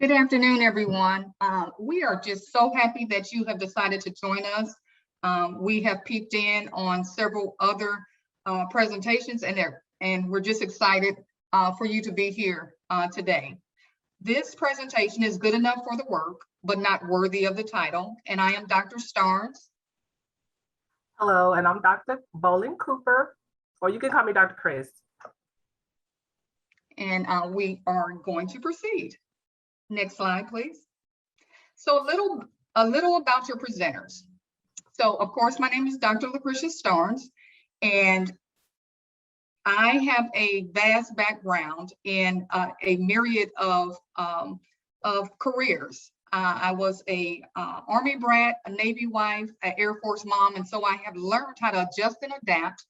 Good afternoon, everyone. We are just so happy that you have decided to join us. We have peeked in on several other presentations, and we're just excited for you to be here today. This presentation is good enough for the work, but not worthy of the title. And I am Dr. Starnes. Hello, and I'm Dr. Bolin Cooper, or you can call me Dr. Chris. And we are going to proceed. Next slide, please. So a little about your presenters. So of course, my name is Dr. Lucretia Starnes, and I have a vast background in a myriad of careers. I was a Army brat, a Navy wife, an Air Force mom, and so I have learned how to adjust and adapt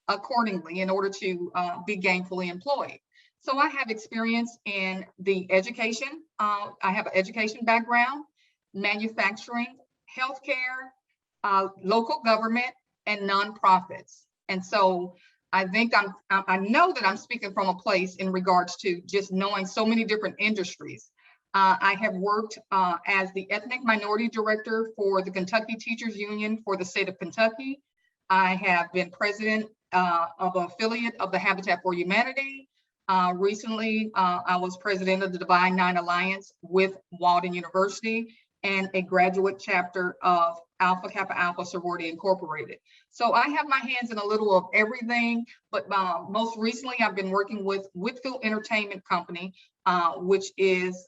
accordingly in order to be gainfully employed. So I have experience in the education. I have an education background, manufacturing, healthcare, local government, and nonprofits. And so I think I know that I'm speaking from a place in regards to just knowing so many different industries. I have worked as the ethnic minority director for the Kentucky Teachers Union for the state of Kentucky. I have been president of an affiliate of the Habitat for Humanity. Recently, I was president of the Divine Nine Alliance with Walden University and a graduate chapter of Alpha Kappa Alpha Sorority Incorporated. So I have my hands in a little of everything, but most recently I've been working with Whitfield Entertainment Company, which is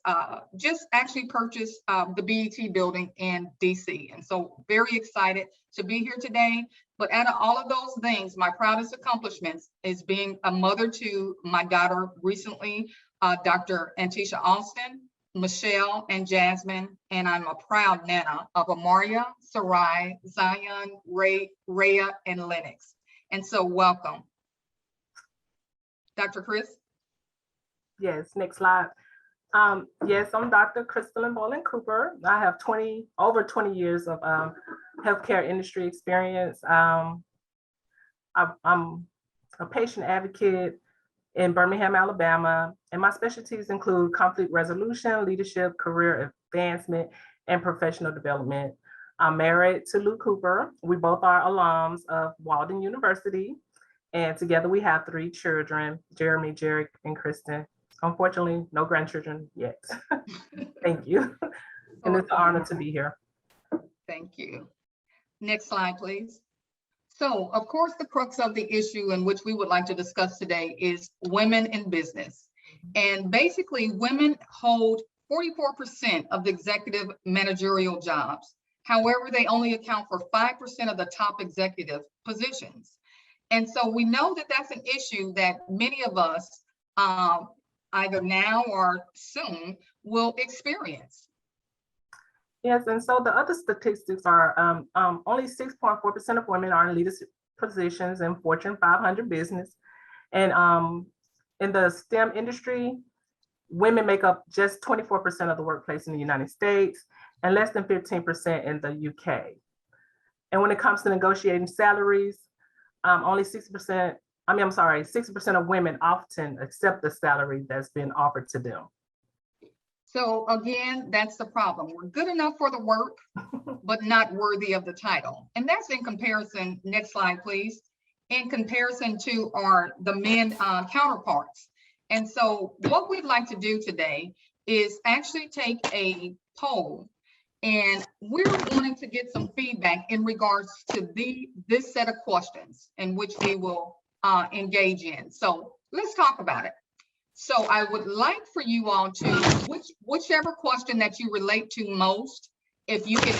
just actually purchased the BET building in DC. And so very excited to be here today. But out of all of those things, my proudest accomplishments is being a mother to my daughter recently, Dr. Antisha Alston, Michelle, and Jasmine, and I'm a proud nana of Amaria, Sarai, Zion, Rhea, and Lennox. And so welcome. Dr. Chris? Yes, next slide. Yes, I'm Dr. Christalyn Bolin Cooper. I have over 20 years of healthcare industry experience. I'm a patient advocate in Birmingham, Alabama, and my specialties include conflict resolution, leadership, career advancement, and professional development. I'm married to Lou Cooper. We both are alums of Walden University, and together we have 3 children, Jeremy, Jarek, and Kristen. Unfortunately, no grandchildren yet. Thank you. And it's an honor to be here. Thank you. Next slide, please. So, of course, the crux of the issue in which we would like to discuss today is women in business. And basically, women hold 44% of the executive managerial jobs. However, they only account for 5% of the top executive positions. And so we know that that's an issue that many of us, either now or soon, will experience. Yes, and so the other statistics are only 6.4% of women are in leadership positions in Fortune 500 business. And in the STEM industry, women make up just 24% of the workplace in the United States and less than 15% in the UK. And when it comes to negotiating salaries, only 60% of women often accept the salary that's been offered to them. So again, that's the problem. We're good enough for the work, but not worthy of the title. And that's in comparison, next slide, please, in comparison to the men counterparts. And so what we'd like to do today is actually take a poll, and we're wanting to get some feedback in regards to this set of questions in which we will engage in. So let's talk about it. So I would like for you all to, whichever question that you relate to most, if you can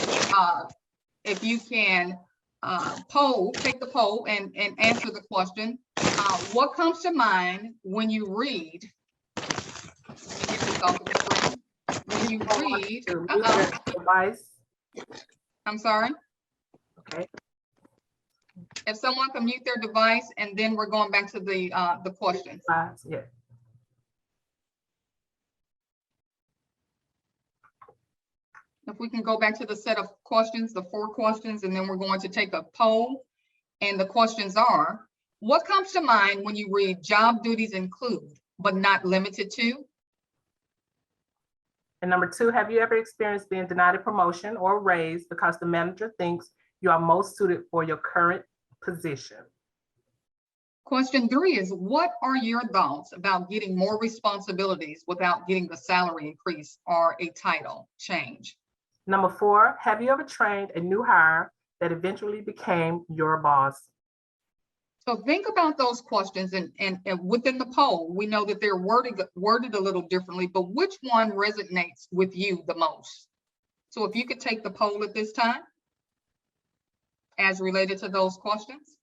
take the poll and answer the question. What comes to mind when you read? When you read, device. I'm sorry. Okay. If someone can mute their device, and then we're going back to the questions. Yeah. If we can go back to the set of questions, the 4 questions, and then we're going to take a poll. And the questions are, what comes to mind when you read job duties include, but not limited to? And number 2, have you ever experienced being denied a promotion or a raise because the manager thinks you are most suited for your current position? Question 3 is, what are your thoughts about getting more responsibilities without getting the salary increase or a title change? Number 4, have you ever trained a new hire that eventually became your boss? So think about those questions, and within the poll, we know that they're worded a little differently, but which one resonates with you the most? So if you could take the poll at this time as related to those questions.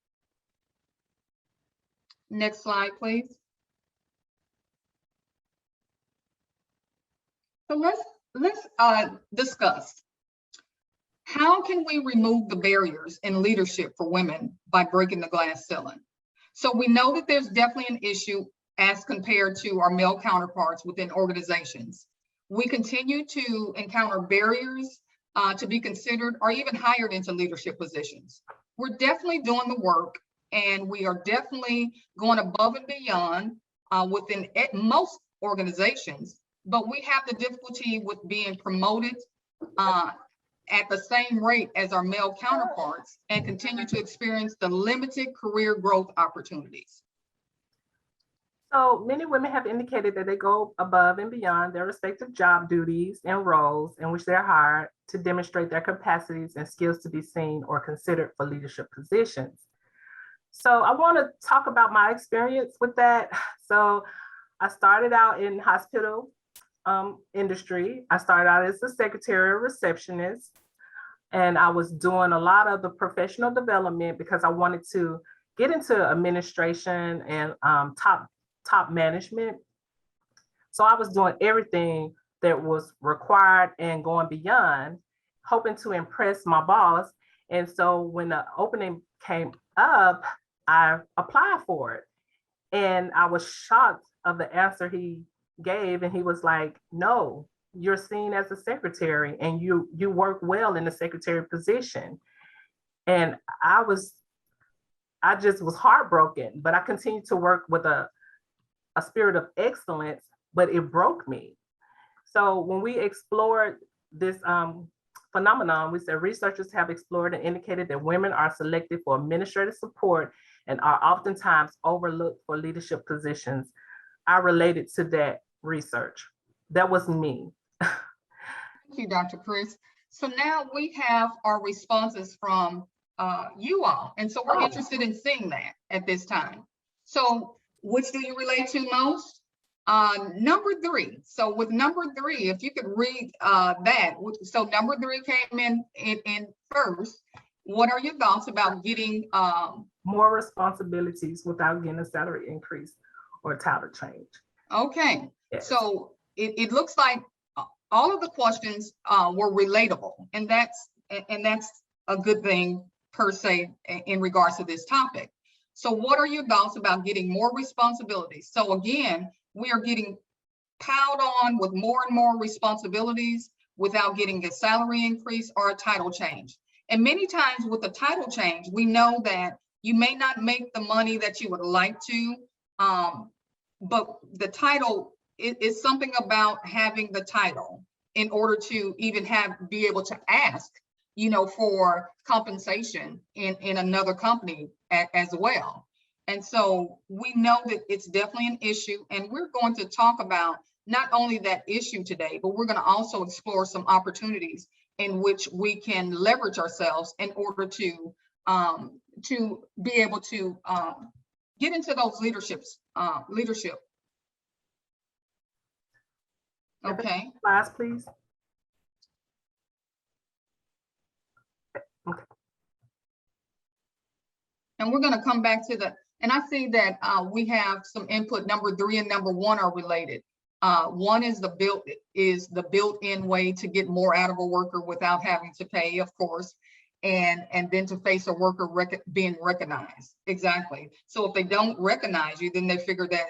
Next slide, please. So let's discuss, how can we remove the barriers in leadership for women by breaking the glass ceiling? So we know that there's definitely an issue as compared to our male counterparts within organizations. We continue to encounter barriers to be considered or even hired into leadership positions. We're definitely doing the work, and we are definitely going above and beyond within most organizations, but we have the difficulty with being promoted at the same rate as our male counterparts and continue to experience the limited career growth opportunities. So many women have indicated that they go above and beyond their respective job duties and roles in which they're hired to demonstrate their capacities and skills to be seen or considered for leadership positions. So I want to talk about my experience with that. So I started out in hospital industry. I started out as a secretary or receptionist, and I was doing a lot of the professional development because I wanted to get into administration and top management. So I was doing everything that was required and going beyond, hoping to impress my boss. And so when the opening came up, I applied for it. And I was shocked of the answer he gave. And he was like, no, you're seen as a secretary and you work well in the secretary position. And I just was heartbroken, but I continued to work with a spirit of excellence, but it broke me. So when we explored this phenomenon, we said researchers have explored and indicated that women are selected for administrative support and are oftentimes overlooked for leadership positions. I related to that research. That was me. Thank you, Dr. Chris. So now we have our responses from you all. And so we're interested in seeing that at this time. So which do you relate to most? Number 3. So with number 3, if you could read that. So number 3 came in first. What are your thoughts about getting more responsibilities without getting a salary increase or title change? Okay, yes. So it looks like all of the questions were relatable, and that's a good thing per se in regards to this topic. So what are your thoughts about getting more responsibilities? So again, we are getting piled on with more and more responsibilities without getting a salary increase or a title change. And many times with the title change, we know that you may not make the money that you would like to, but the title is something about having the title in order to even be able to ask, for compensation in another company as well. And so we know that it's definitely an issue, and we're going to talk about not only that issue today, but we're going to also explore some opportunities in which we can leverage ourselves in order to be able to get into those leadership. Okay. Last, please. Okay. And we're going to come back to and I see that we have some input. Number 3 and number 1 are related. One is the built-in way to get more out of a worker without having to pay, of course, and then to face a worker being recognized. Exactly. So if they don't recognize you, then they figure that,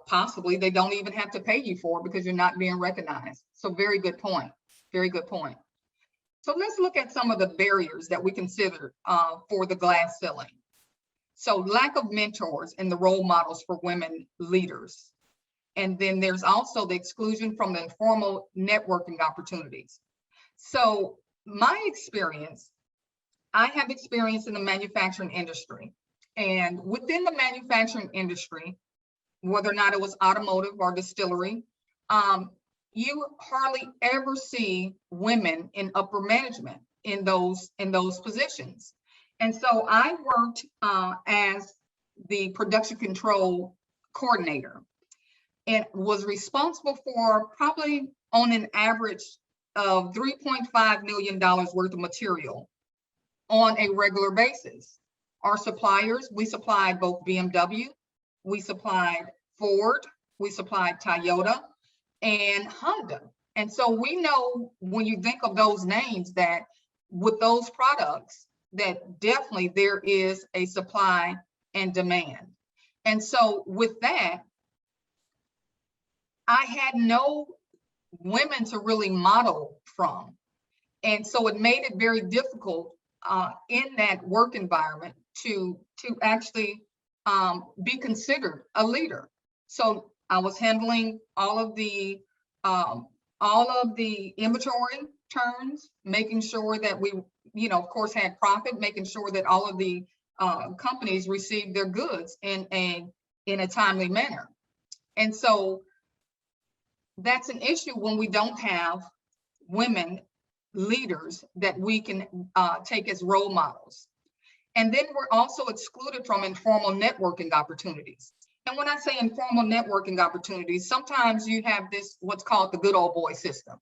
possibly they don't even have to pay you for it because you're not being recognized. So very good point. Very good point. So let's look at some of the barriers that we consider for the glass ceiling. So lack of mentors and the role models for women leaders. And then there's also the exclusion from the informal networking opportunities. So my experience, I have experience in the manufacturing industry. And within the manufacturing industry, whether or not it was automotive or distillery, you hardly ever see women in upper management in those positions. And so I worked as the production control coordinator and was responsible for probably on an average of $3.5 million worth of material on a regular basis. Our suppliers, we supplied both BMW, we supplied Ford, we supplied Toyota, and Honda. And so we know when you think of those names that with those products, that definitely there is a supply and demand. And so with that, I had no women to really model from. And so it made it very difficult in that work environment to actually be considered a leader. So I was handling all of the inventory turns, making sure that we, of course, had profit, making sure that all of the companies received their goods in a timely manner. And so that's an issue when we don't have women leaders that we can take as role models. And then we're also excluded from informal networking opportunities. And when I say informal networking opportunities, sometimes you have this, what's called the good old boy system.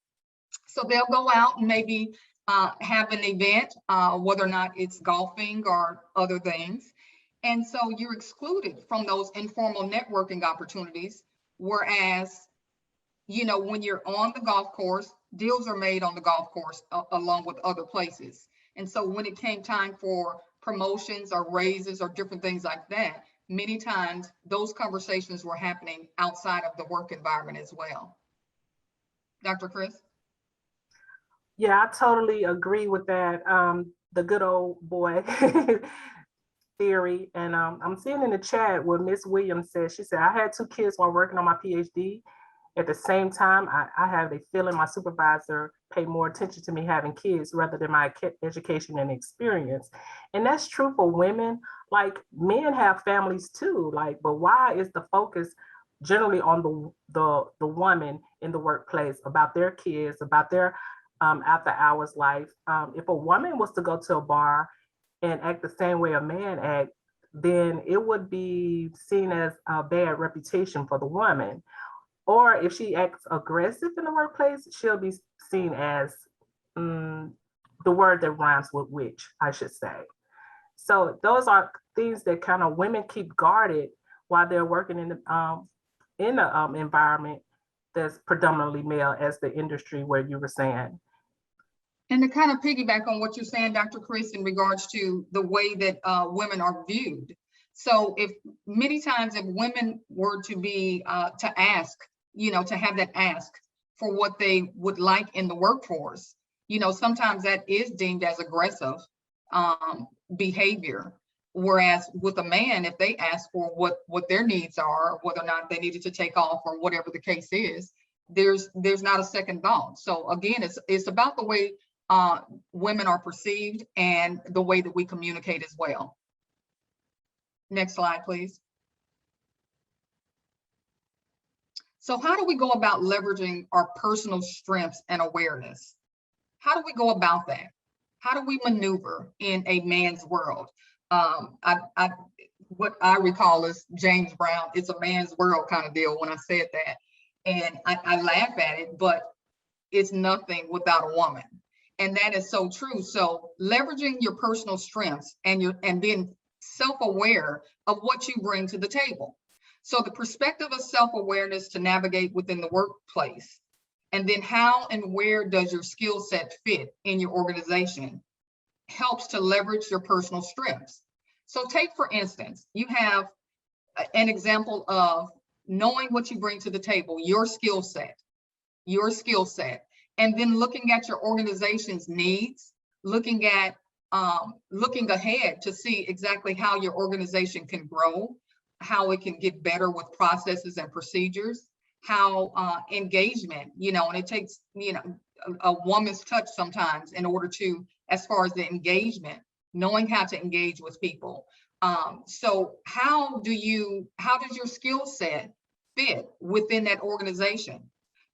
So they'll go out and maybe have an event, whether or not it's golfing or other things. And so you're excluded from those informal networking opportunities. Whereas, when you're on the golf course, deals are made on the golf course along with other places. And so when it came time for promotions or raises or different things like that, many times those conversations were happening outside of the work environment as well. Dr. Chris? Yeah, I totally agree with that. The good old boy theory. And I'm seeing in the chat what Miss Williams said. She said, I had 2 kids while working on my PhD. At the same time, I have a feeling my supervisor paid more attention to me having kids rather than my education and experience. And that's true for women. Like, men have families too. Like, but why is the focus generally on the woman in the workplace, about their kids, about their after hours life? If a woman was to go to a bar and act the same way a man act, then it would be seen as a bad reputation for the woman. Or if she acts aggressive in the workplace, she'll be seen as the word that rhymes with witch, I should say. So those are things that kind of women keep guarded while they're working in the environment that's predominantly male, as the industry where you were saying. And to kind of piggyback on what you're saying, Dr. Chris, in regards to the way that women are viewed. So if many times if women were to be to ask, to have that ask for what they would like in the workforce, sometimes that is deemed as aggressive behavior. Whereas with a man, if they ask for what their needs are, whether or not they needed to take off or whatever the case is, there's not a second thought. So again, it's about the way women are perceived and the way that we communicate as well. Next slide, please. So how do we go about leveraging our personal strengths and awareness? How do we go about that? How do we maneuver in a man's world? What I recall is James Brown, it's a man's world kind of deal when I said that. And I laugh at it, but it's nothing without a woman. And that is so true. So leveraging your personal strengths and being self-aware of what you bring to the table. So the perspective of self-awareness to navigate within the workplace, and then how and where does your skill set fit in your organization, helps to leverage your personal strengths. So take, for instance, you have an example of knowing what you bring to the table, your skill set, and then looking at your organization's needs, looking ahead to see exactly how your organization can grow, how it can get better with processes and procedures, how engagement, and it takes, a woman's touch sometimes in order to, as far as the engagement, knowing how to engage with people. So how does your skill set fit within that organization?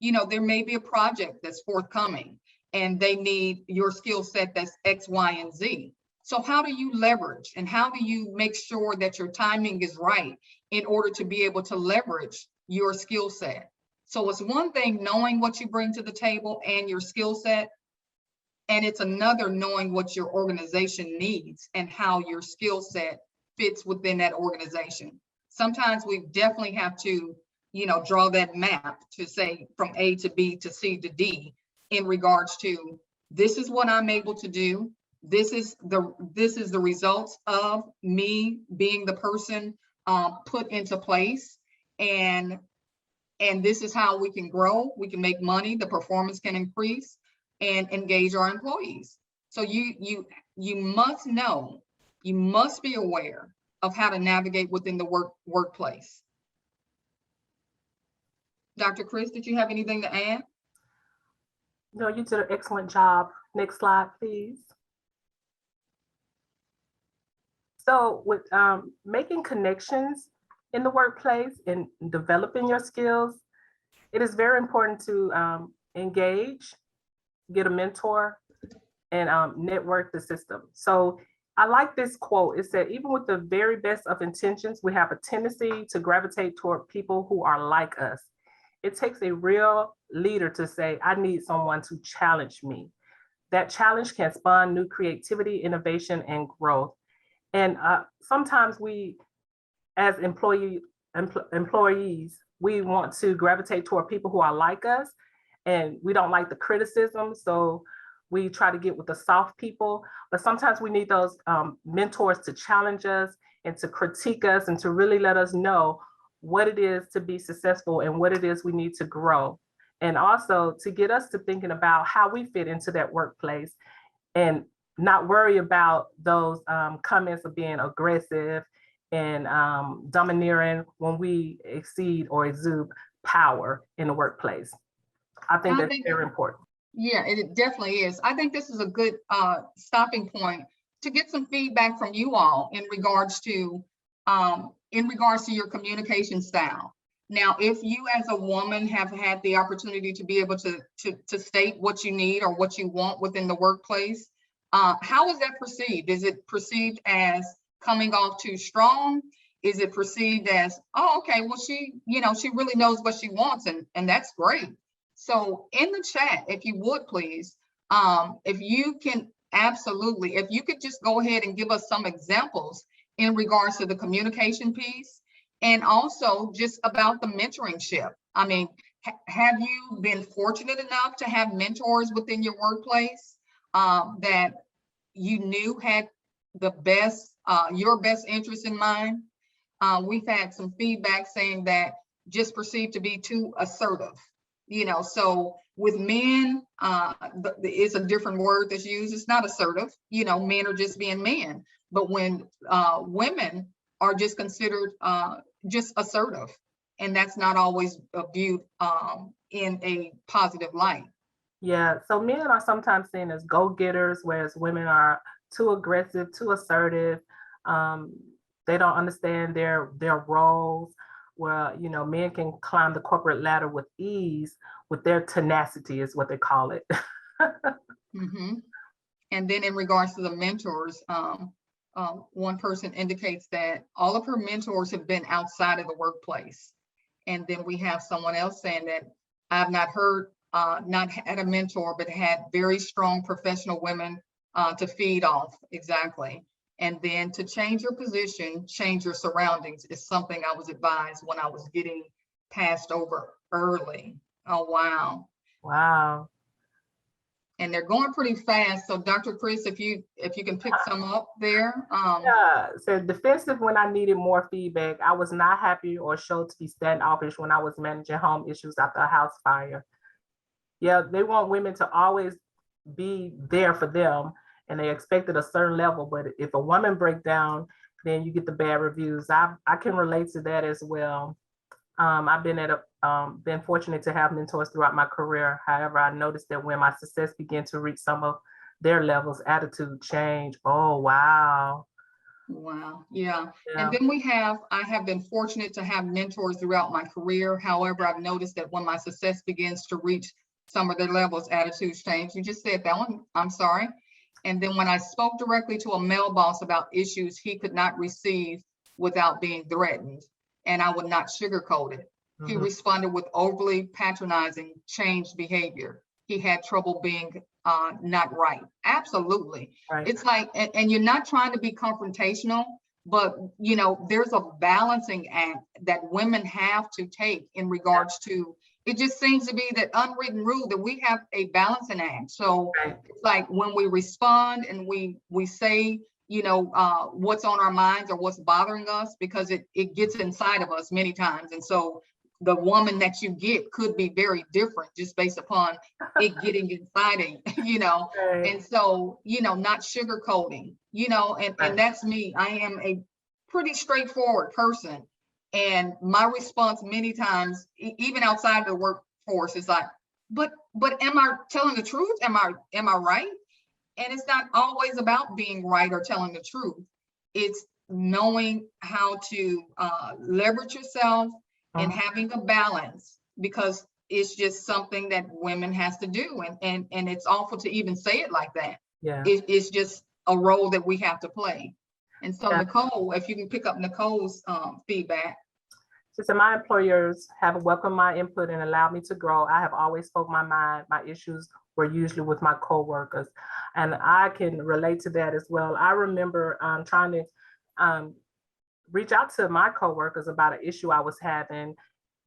There may be a project that's forthcoming and they need your skill set that's X, Y, and Z. So how do you leverage and how do you make sure that your timing is right in order to be able to leverage your skill set? So it's one thing knowing what you bring to the table and your skill set, and it's another knowing what your organization needs and how your skill set fits within that organization. Sometimes we definitely have to, draw that map to say from A to B to C to D in regards to, this is what I'm able to do. This is the results of me being the person put into place, and this is how we can grow, we can make money, the performance can increase, and engage our employees. So you must know, you must be aware of how to navigate within the workplace. Dr. Chris, did you have anything to add? No, you did an excellent job. Next slide, please. So with making connections in the workplace and developing your skills, it is very important to engage, get a mentor, and network the system. So I like this quote. It said, even with the very best of intentions, we have a tendency to gravitate toward people who are like us. It takes a real leader to say, I need someone to challenge me. That challenge can spawn new creativity, innovation, and growth. And sometimes we, as employees, we want to gravitate toward people who are like us, and we don't like the criticism. So we try to get with the soft people, but sometimes we need those mentors to challenge us and to critique us and to really let us know what it is to be successful and what it is we need to grow. And also to get us to thinking about how we fit into that workplace and not worry about those comments of being aggressive and domineering when we exceed or exude power in the workplace. I think that's very important. Yeah, it definitely is. I think this is a good stopping point to get some feedback from you all in regards to your communication style. Now, if you as a woman have had the opportunity to be able to state what you need or what you want within the workplace, how is that perceived? Is it perceived as coming off too strong? Is it perceived as, oh, okay, well, she really knows what she wants, and that's great. So in the chat, if you would please, if you can absolutely, if you could just go ahead and give us some examples in regards to the communication piece, and also just about the mentorship. I mean, have you been fortunate enough to have mentors within your workplace that you knew had the best, your best interest in mind? We've had some feedback saying that just perceived to be too assertive. So with men, it's a different word that's used. It's not assertive. Men are just being men. But when women are just considered just assertive, and that's not always viewed in a positive light. Yeah, so men are sometimes seen as go-getters, whereas women are too aggressive, too assertive. They don't understand their roles. Where men can climb the corporate ladder with ease, with their tenacity is what they call it. Mm-hmm. And then in regards to the mentors, one person indicates that all of her mentors have been outside of the workplace. And then we have someone else saying that I've not had a mentor, but had very strong professional women to feed off. Exactly. And then to change your position, change your surroundings is something I was advised when I was getting passed over early. Oh, wow. Wow. And they're going pretty fast. So Dr. Chris, if you can pick some up there. Yeah, so defensive when I needed more feedback. I was not happy or showed to be standoffish when I was managing home issues after a house fire. Yeah, they want women to always be there for them, and they expect at a certain level. But if a woman breaks down, then you get the bad reviews. I can relate to that as well. I've been fortunate to have mentors throughout my career. However, I noticed that when my success began to reach some of their levels, attitude change. Oh, wow. Wow. Yeah. Yeah. And then I have been fortunate to have mentors throughout my career. However, I've noticed that when my success begins to reach some of their levels, attitudes change. You just said that one. I'm sorry. And then when I spoke directly to a male boss about issues he could not receive without being threatened, and I would not sugarcoat it, he Mhm. responded with overly patronizing, changed behavior. He had trouble being not right. Absolutely. Right. It's like, and you're not trying to be confrontational, but there's a balancing act that women have to take in regards to, it just seems to be that unwritten rule that we have a balancing act. So Right. it's like when we respond and we say, what's on our minds or what's bothering us, because it gets inside of us many times. And so the woman that you get could be very different just based upon it getting inside of you, Right. and so, not sugarcoating, Right. and that's me. I am a pretty straightforward person. And my response many times, even outside the workforce, is like, but am I telling the truth? Am I right? And it's not always about being right or telling the truth. It's knowing how to leverage yourself and having a balance, because it's just something that women has to do. And it's awful to even say it like that. Yeah. It's just a role that we have to play. And so, Yeah. Nicole, if you can pick up Nicole's feedback. She said, my employers have welcomed my input and allowed me to grow. I have always spoke my mind. My issues were usually with my coworkers. And I can relate to that as well. I remember trying to reach out to my coworkers about an issue I was having.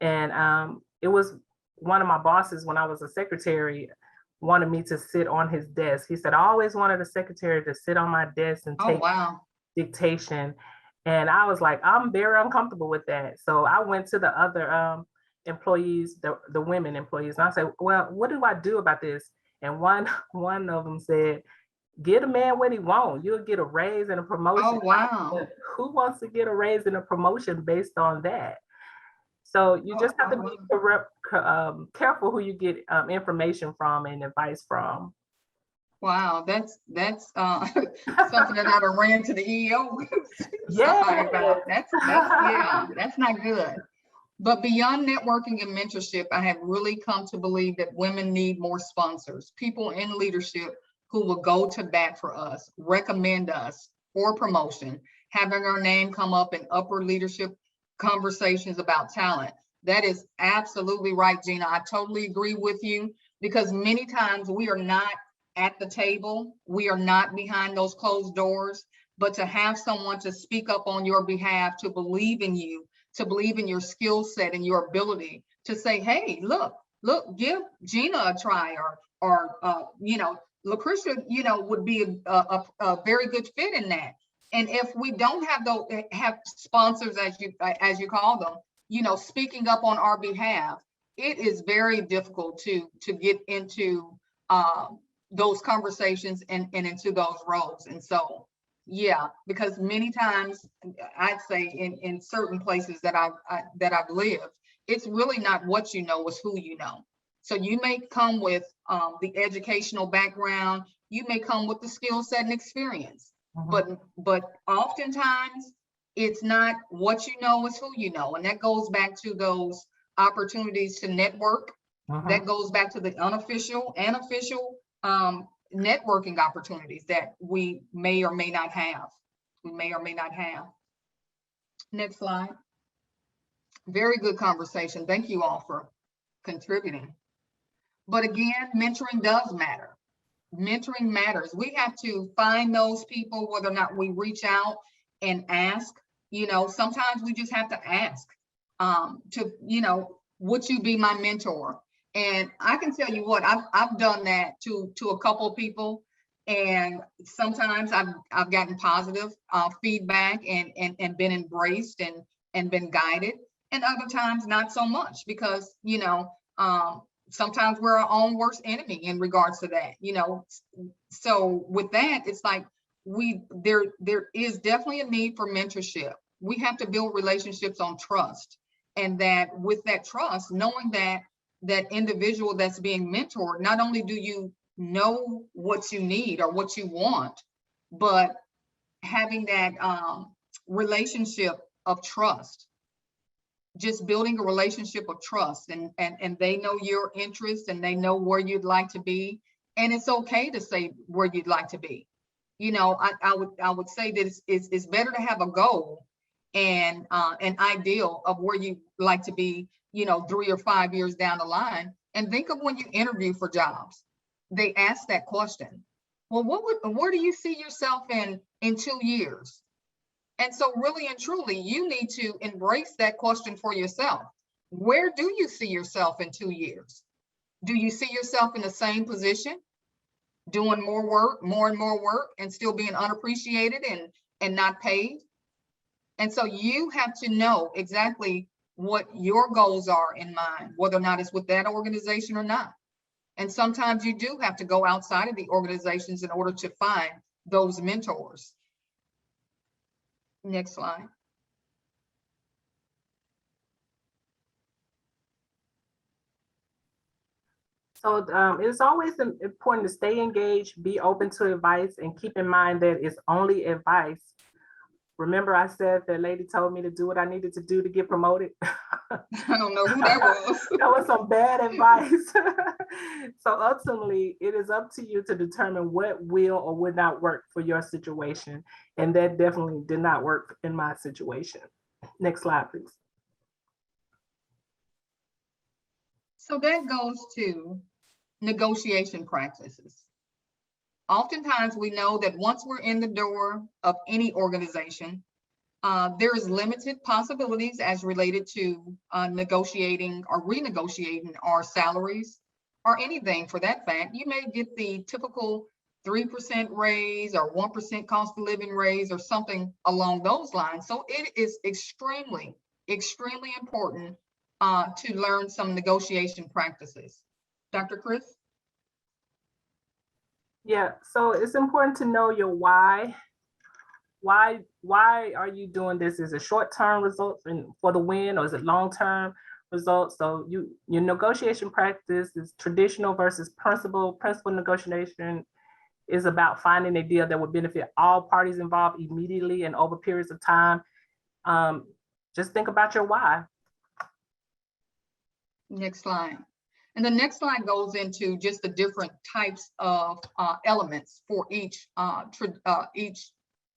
And it was one of my bosses when I was a secretary wanted me to sit on his desk. He said, I always wanted a secretary to sit on my desk and take dictation. And I was like, I'm very uncomfortable with that. So I went to the other employees, the women employees, and I said, well, what do I do about this? And one of them said, get a man what he wants. You'll get a raise and a promotion. Oh, wow. Who wants to get a raise and a promotion based on that? So you just have to be careful who you get information from and advice from. Wow, that's something that I've ran to the EO. Yeah, That's not good. But beyond networking and mentorship, I have really come to believe that women need more sponsors, people in leadership who will go to bat for us, recommend us for promotion, having our name come up in upper leadership conversations about talent. That is absolutely right, Gina. I totally agree with you, because many times we are not at the table, we are not behind those closed doors, but to have someone to speak up on your behalf, to believe in you, to believe in your skill set and your ability, to say, hey, look, give Gina a try, or Lucretia, would be a very good fit in that. And if we don't have sponsors, as you call them, speaking up on our behalf, it is very difficult to get into those conversations and into those roles. And so, yeah, because many times I'd say in certain places that I've lived, it's really not what you know, it's who you know. So you may come with the educational background, you may come with the skill set and experience, but oftentimes it's not what you know, it's who you know. And that goes back to those opportunities to network. That goes back to the unofficial and official networking opportunities that we may or may not have. Next slide. Very good conversation. Thank you all for contributing. But again, mentoring does matter. Mentoring matters. We have to find those people, whether or not we reach out and ask. Sometimes we just have to ask would you be my mentor? And I can tell you what, I've done that to a couple of people, and sometimes I've gotten positive feedback and been embraced and been guided, and other times not so much, because sometimes we're our own worst enemy in regards to that. So with that, it's like there is definitely a need for mentorship. We have to build relationships on trust. And that with that trust, knowing that that individual that's being mentored, not only do you know what you need or what you want, but having that relationship of trust, just building a relationship of trust, and they know your interests and they know where you'd like to be. And it's okay to say where you'd like to be. You know, I would say that it's better to have a goal and an ideal of where you like to be, you know, 3 or 5 years down the line. And think of when you interview for jobs, they ask that question. Well, where do you see yourself in 2 years? And so really and truly, you need to embrace that question for yourself. Where do you see yourself in 2 years? Do you see yourself in the same position, doing more work, more and more work, and still being unappreciated and not paid? And so you have to know exactly what your goals are in mind, whether or not it's with that organization or not. And sometimes you do have to go outside of the organizations in order to find those mentors. Next slide. So it's always important to stay engaged, be open to advice, and keep in mind that it's only advice. Remember, I said that lady told me to do what I needed to do to get promoted. I don't know who that was. That was some bad advice. So ultimately, it is up to you to determine what will or would not work for your situation. And that definitely did not work in my situation. Next slide, please. So that goes to negotiation practices. Oftentimes we know that once we're in the door of any organization, there is limited possibilities as related to negotiating or renegotiating our salaries or anything for that fact. You may get the typical 3% raise or 1% cost of living raise or something along those lines. So it is extremely, extremely important to learn some negotiation practices. Dr. Chris? Yeah, so it's important to know your why. Why are you doing this? Is it short-term results for the win, or is it long-term results? So your negotiation practice is traditional versus principal. Principal negotiation is about finding a deal that would benefit all parties involved immediately and over periods of time. Just think about your why. Next slide. And the next slide goes into just the different types of elements for each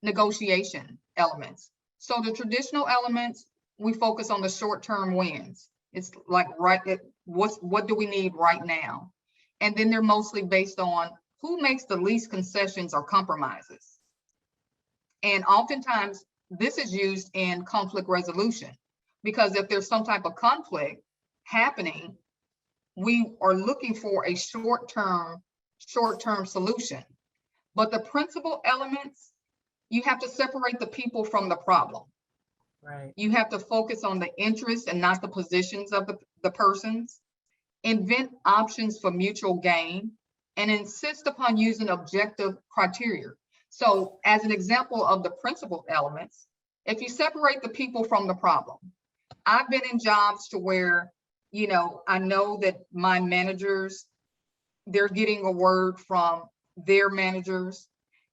negotiation elements. So the traditional elements, we focus on the short-term wins. It's like, what do we need right now? And then they're mostly based on who makes the least concessions or compromises. And oftentimes this is used in conflict resolution, because if there's some type of conflict happening, we are looking for a short-term solution. But the principal elements, you have to separate the people from the problem. Right. You have to focus on the interests and not the positions of the persons. Invent options for mutual gain and insist upon using objective criteria. So as an example of the principal elements, if you separate the people from the problem, I've been in jobs to where, you know, I know that my managers, they're getting a word from their managers,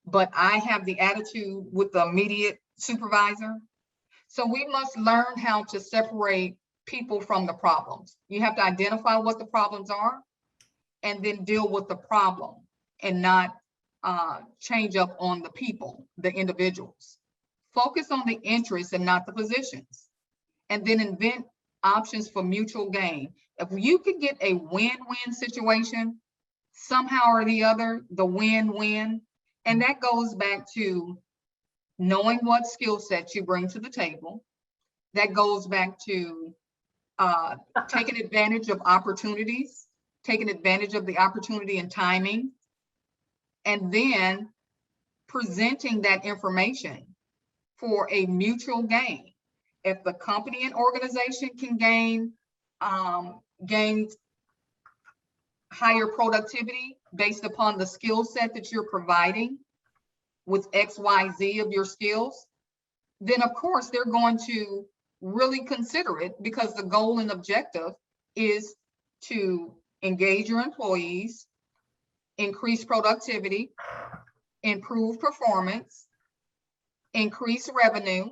but I have the attitude with the immediate supervisor. So we must learn how to separate people from the problems. You have to identify what the problems are and then deal with the problem and not change up on the people, the individuals. Focus on the interests and not the positions. And then invent options for mutual gain. If you could get a win-win situation, somehow or the other, the win-win, and that goes back to knowing what skill sets you bring to the table. That goes back to taking advantage of opportunities, taking advantage of the opportunity and timing, and then presenting that information for a mutual gain. If the company and organization can gain higher productivity based upon the skill set that you're providing with XYZ of your skills, then of course they're going to really consider it, because the goal and objective is to engage your employees, increase productivity, improve performance, increase revenue,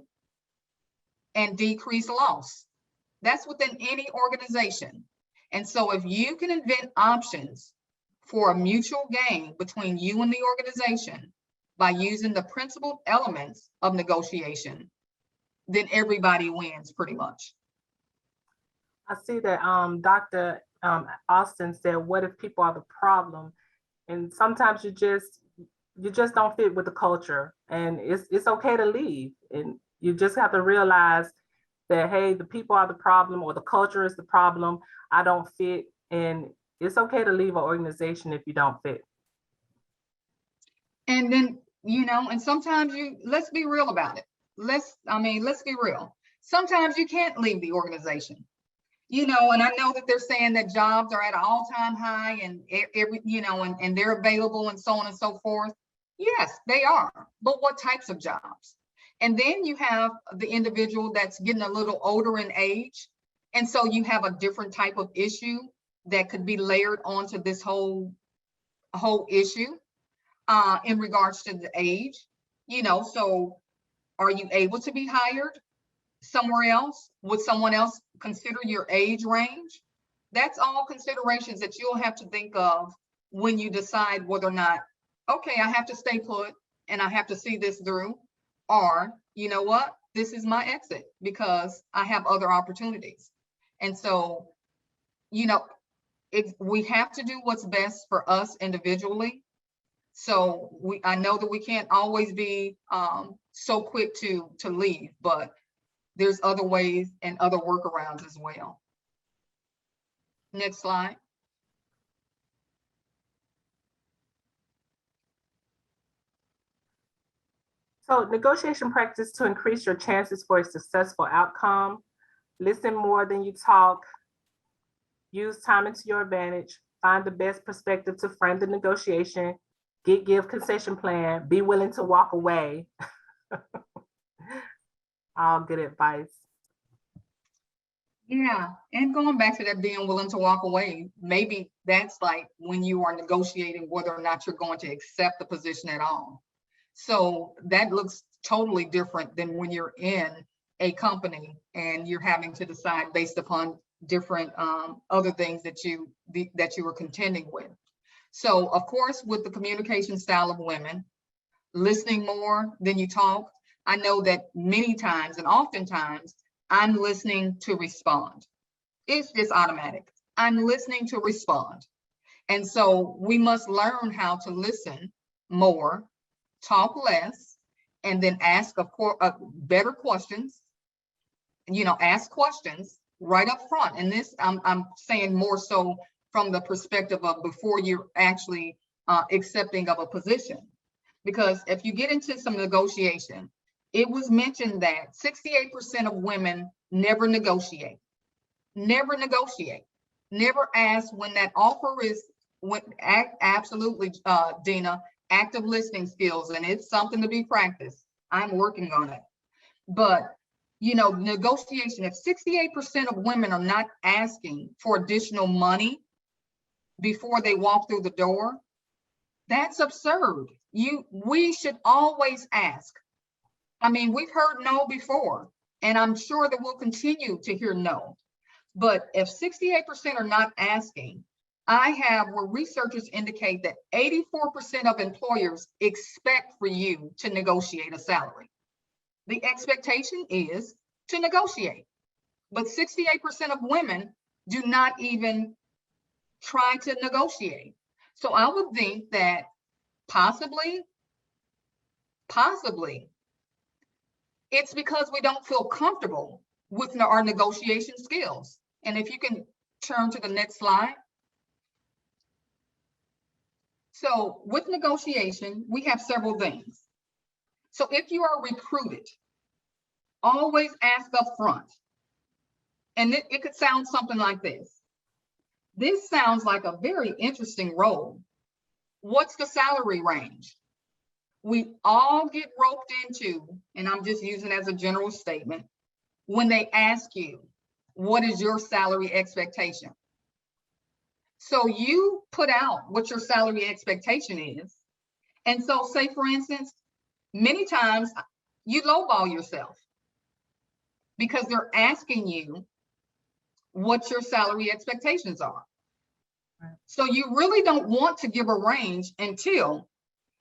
and decrease loss. That's within any organization. And so if you can invent options for a mutual gain between you and the organization by using the principled elements of negotiation, then everybody wins pretty much. I see that Dr. Austin said, what if people are the problem? And sometimes you just don't fit with the culture, and it's okay to leave. And you just have to realize that, hey, the people are the problem, or the culture is the problem. I don't fit, and it's okay to leave an organization if you don't fit. And then, and sometimes let's be real about it. Let's be real. Sometimes you can't leave the organization, and I know that they're saying that jobs are at an all-time high, and and they're available and so on and so forth. Yes, they are. But what types of jobs? And then you have the individual that's getting a little older in age. And so you have a different type of issue that could be layered onto this whole issue in regards to the age. So are you able to be hired somewhere else? Would someone else consider your age range? That's all considerations that you'll have to think of when you decide whether or not, okay, I have to stay put and I have to see this through, or you know what, this is my exit because I have other opportunities. And so, we have to do what's best for us individually. So I know that we can't always be so quick to leave, but there's other ways and other workarounds as well. Next slide. So negotiation practice to increase your chances for a successful outcome. Listen more than you talk. Use timing to your advantage. Find the best perspective to frame the negotiation. Give concession plan. Be willing to walk away. All good advice. Yeah, and going back to that being willing to walk away, maybe that's like when you are negotiating whether or not you're going to accept the position at all. So that looks totally different than when you're in a company and you're having to decide based upon different other things that you were contending with. So of course, with the communication style of women, listening more than you talk, I know that many times and oftentimes I'm listening to respond. It's just automatic. I'm listening to respond. And so we must learn how to listen more, talk less, and then ask better questions. Ask questions right up front. And this, I'm saying more so from the perspective of before you're actually accepting of a position. Because if you get into some negotiation, it was mentioned that 68% of women never negotiate, never ask when that offer is, absolutely, Dina, active listening skills, and it's something to be practiced. I'm working on it. But, negotiation, if 68% of women are not asking for additional money before they walk through the door, that's absurd. We should always ask. We've heard no before, and I'm sure that we'll continue to hear no. But if 68% are not asking, I have where researchers indicate that 84% of employers expect for you to negotiate a salary. The expectation is to negotiate, but 68% of women do not even try to negotiate. So I would think that possibly, it's because we don't feel comfortable with our negotiation skills. And if you can turn to the next slide. So with negotiation, we have several things. So if you are recruited, always ask up front. And it could sound something like this. This sounds like a very interesting role. What's the salary range? We all get roped into, and I'm just using as a general statement, when they ask you, what is your salary expectation? So you put out what your salary expectation is. And so say, for instance, many times you lowball yourself because they're asking you what your salary expectations are. So you really don't want to give a range until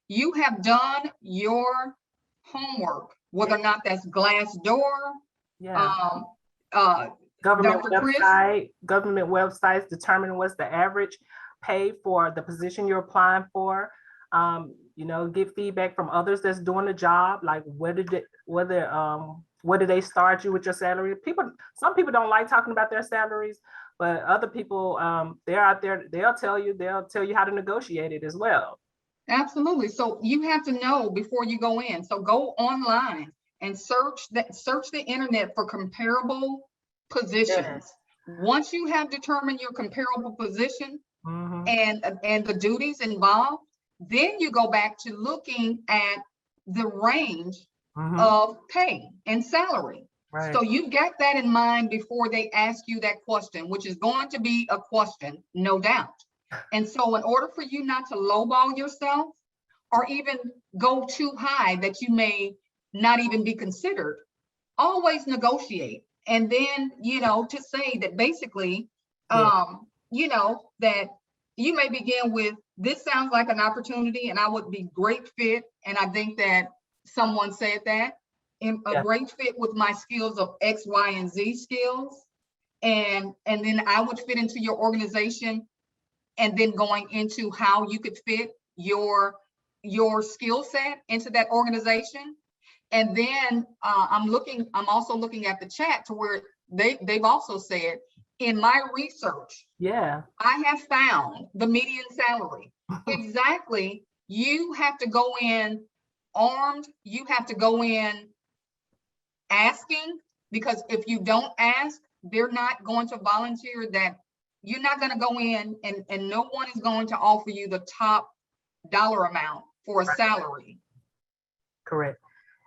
you have done your homework, whether or not that's Glassdoor, government Dr. Chris? government websites determine what's the average pay for the position you're applying for. You know, get feedback from others that's doing the job, like what did they start you with your salary? Some people don't like talking about their salaries, but other people, they're out there, they'll tell you how to negotiate it as well. Absolutely. So you have to know before you go in. So go online and search the internet for comparable positions. Yes. Once you have determined your comparable position and the duties involved, then you go back to looking at the range of pay and salary. Right. So you've got that in mind before they ask you that question, which is going to be a question, no doubt. And so in order for you not to lowball yourself or even go too high that you may not even be considered, always negotiate. And then, you know, to say that basically, you know, that you may begin with, this sounds like an opportunity and I would be great fit. And I think that someone said that, a great fit with my skills of X, Y, and Z skills. And then I would fit into your organization, and then going into how you could fit your skill set into that organization. And then I'm also looking at the chat to where they've also said, in my research, I have found the median salary. Exactly. You have to go in armed. You have to go in asking, because if you don't ask, they're not going to volunteer that. You're not going to go in and no one is going to offer you the top dollar amount for a salary. Correct.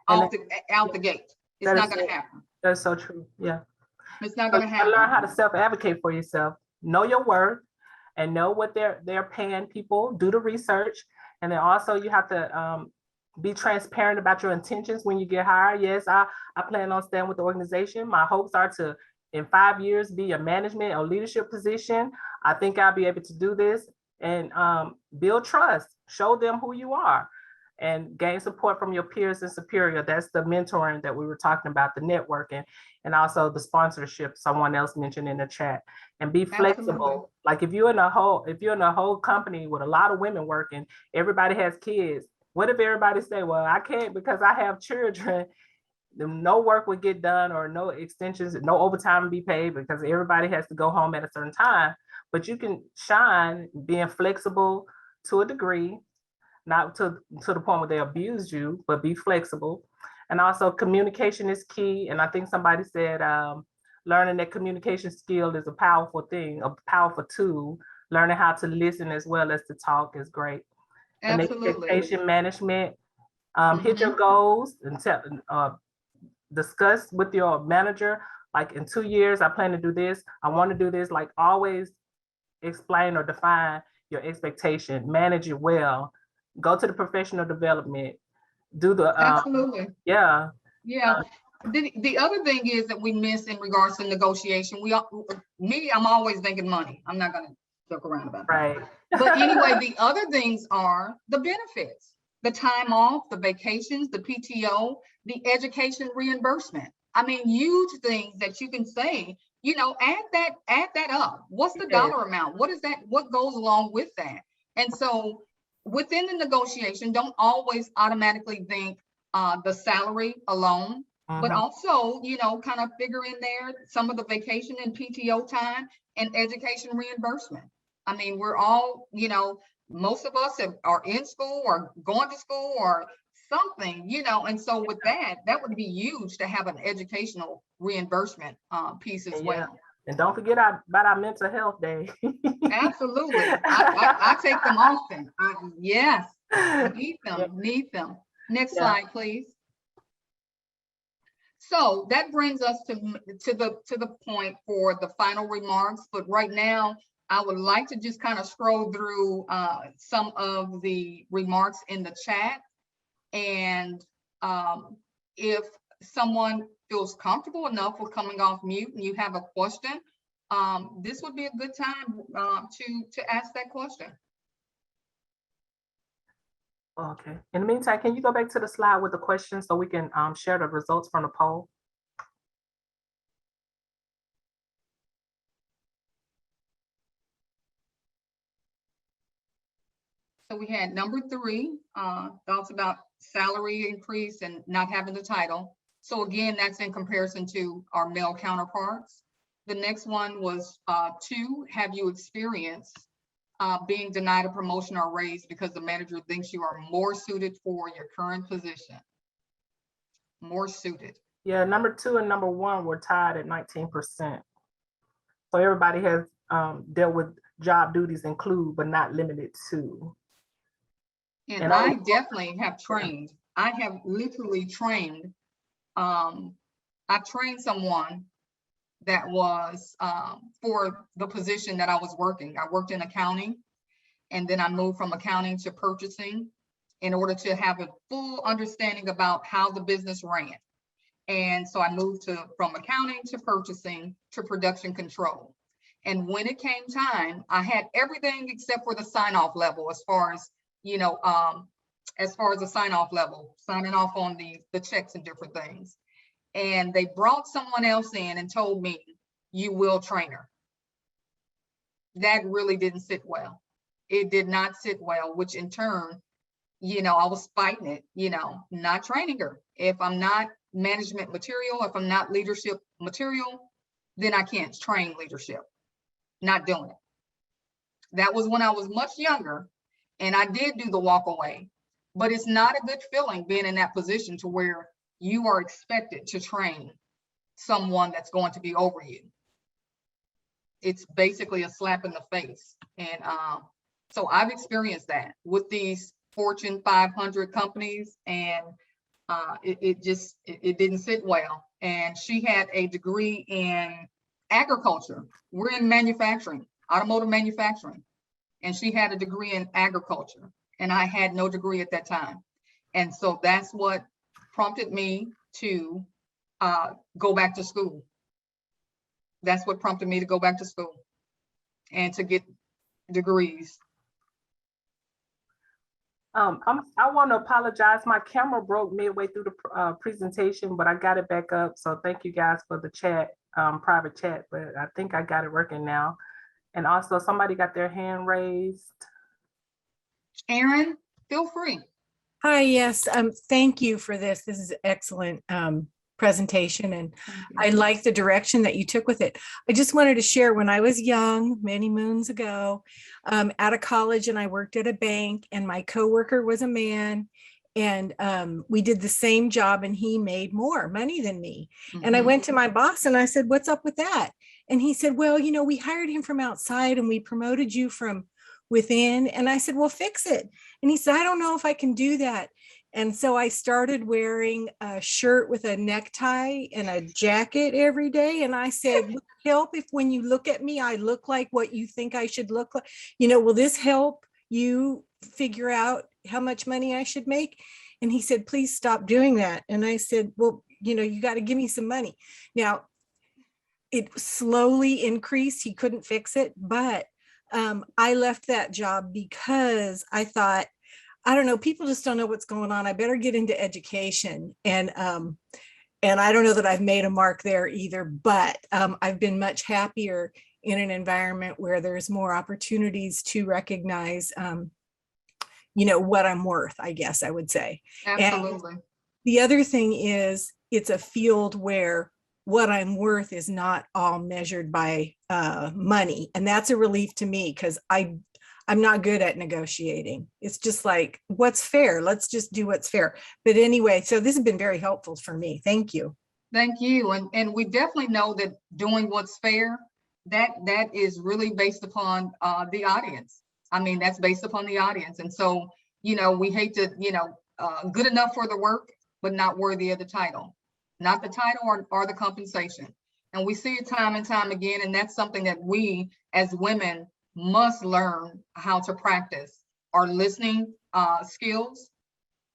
Out the gate. It's not going to happen. That's so true. Yeah. It's not going to happen. Learn how to self-advocate for yourself. Know your worth and know what they're paying people. Do the research. And then also you have to be transparent about your intentions when you get hired. Yes, I plan on staying with the organization. My hopes are to, in 5 years, be a management or leadership position. I think I'll be able to do this, and build trust. Show them who you are and gain support from your peers and superior. That's the mentoring that we were talking about, the networking, and also the sponsorship someone else mentioned in the chat. And be flexible. Absolutely. Like if you're in a whole company with a lot of women working, everybody has kids. What if everybody say, well, I can't because I have children? No work would get done, or no extensions, no overtime would be paid because everybody has to go home at a certain time. But you can shine being flexible to a degree, not to the point where they abuse you, but be flexible. And also communication is key. And I think somebody said, learning that communication skill is a powerful thing, a powerful tool. Learning how to listen as well as to talk is great. Absolutely. And expectation management, hit your goals and discuss with your manager, like in 2 years, I plan to do this. I want to do this. Like always explain or define your expectation, manage it well, go to the professional development, do the, absolutely. Yeah. The other thing is that we miss in regards to negotiation. I'm always thinking money. I'm not going to joke around about that. Right. But anyway, the other things are the benefits, the time off, the vacations, the PTO, the education reimbursement. I mean, huge things that you can say, you know, add that up. What's the dollar amount? What is that? What goes along with that? And so within the negotiation, don't always automatically think the salary alone, but also, you know, kind of figure in there some of the vacation and PTO time and education reimbursement. I mean, we're all, you know, most of us are in school or going to school or something, you know, and so with that would be huge to have an educational reimbursement piece as well. And don't forget about our mental health day. Absolutely. I take them often. Yes, need them. Next slide, please. So that brings us to the point for the final remarks. But right now, I would like to just kind of scroll through some of the remarks in the chat. And if someone feels comfortable enough with coming off mute and you have a question, this would be a good time to ask that question. Okay. In the meantime, can you go back to the slide with the questions so we can share the results from the poll? So we had number 3, thoughts about salary increase and not having the title. So again, that's in comparison to our male counterparts. The next one was 2, have you experienced being denied a promotion or raise because the manager thinks you are more suited for your current position? More suited. Yeah, number 2 and number 1 were tied at 19%. So everybody has dealt with job duties include, but not limited to. And I definitely have trained. I have literally trained. I've trained someone that was for the position that I was working. I worked in accounting, and then I moved from accounting to purchasing in order to have a full understanding about how the business ran. And so I moved from accounting to purchasing to production control. And when it came time, I had everything except for the sign-off level as far as, as far as the sign-off level, signing off on the checks and different things. And they brought someone else in and told me, you will train her. That really didn't sit well. It did not sit well, which in turn, I was fighting it, not training her. If I'm not management material, if I'm not leadership material, then I can't train leadership. Not doing it. That was when I was much younger, and I did do the walk away. But it's not a good feeling being in that position to where you are expected to train someone that's going to be over you. It's basically a slap in the face. And so I've experienced that with these Fortune 500 companies, and it didn't sit well. And she had a degree in agriculture. We're in manufacturing, automotive manufacturing. And she had a degree in agriculture, and I had no degree at that time. And so that's what prompted me to go back to school. That's what prompted me to go back to school and to get degrees. I want to apologize. My camera broke midway through the presentation, but I got it back up. So thank you guys for the chat, private chat, but I think I got it working now. And also somebody got their hand raised. Aaron, feel free. Hi, yes, thank you for this. This is excellent presentation, and I like the direction that you took with it. I just wanted to share, when I was young, many moons ago, out of college, and I worked at a bank, and my coworker was a man, and we did the same job, and he made more money than me. And I went to my boss and I said, what's up with that? And he said, well, we hired him from outside and we promoted you from within. And I said, well, fix it. And he said, I don't know if I can do that. And so I started wearing a shirt with a necktie and a jacket every day. And I said, will it help if when you look at me, I look like what you think I should look like? Will this help you figure out how much money I should make? And he said, please stop doing that. And I said, well, you got to give me some money. Now, it slowly increased. He couldn't fix it, but I left that job because I thought, I don't know, people just don't know what's going on. I better get into education. And I don't know that I've made a mark there either, but I've been much happier in an environment where there's more opportunities to recognize, what I'm worth, I guess I would say. Absolutely. And the other thing is, it's a field where what I'm worth is not all measured by money. And that's a relief to me, because I'm not good at negotiating. It's just like, what's fair? Let's just do what's fair. But anyway, so this has been very helpful for me. Thank you. Thank you. And we definitely know that doing what's fair, that is really based upon the audience. I mean, that's based upon the audience. And so, we hate to, good enough for the work, but not worthy of the title. not the title or the compensation. And we see it time and time again, and that's something that we as women must learn how to practice. Our listening skills,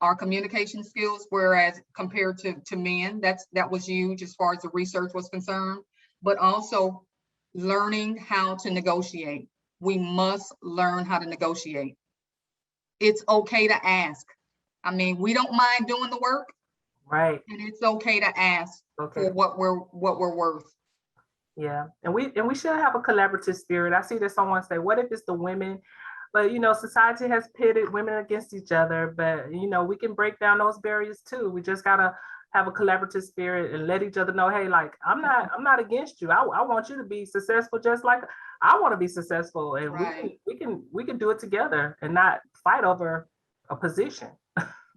our communication skills, whereas compared to men, that was huge as far as the research was concerned, but also learning how to negotiate. We must learn how to negotiate. It's okay to ask. I mean, we don't mind doing the work, Right. and it's okay to ask Okay. for what we're worth. Yeah, and we should have a collaborative spirit. I see that someone say, "What if it's the women?" But society has pitted women against each other. But we can break down those barriers too. We just gotta have a collaborative spirit and let each other know, hey, like I'm not against you. I want you to be successful just like I want to be successful, and Right. we can do it together and not fight over a position.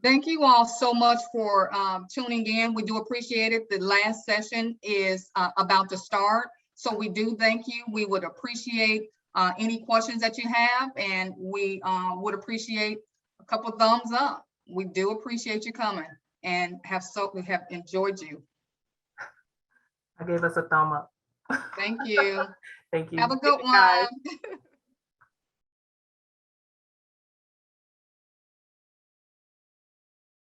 Thank you all so much for tuning in. We do appreciate it. The last session is about to start. So we do thank you. We would appreciate any questions that you have, and we would appreciate a couple of thumbs up. We do appreciate you coming and we have enjoyed you. I gave us a thumb up. Thank you. Thank you. Have a good Thank you, guys. one.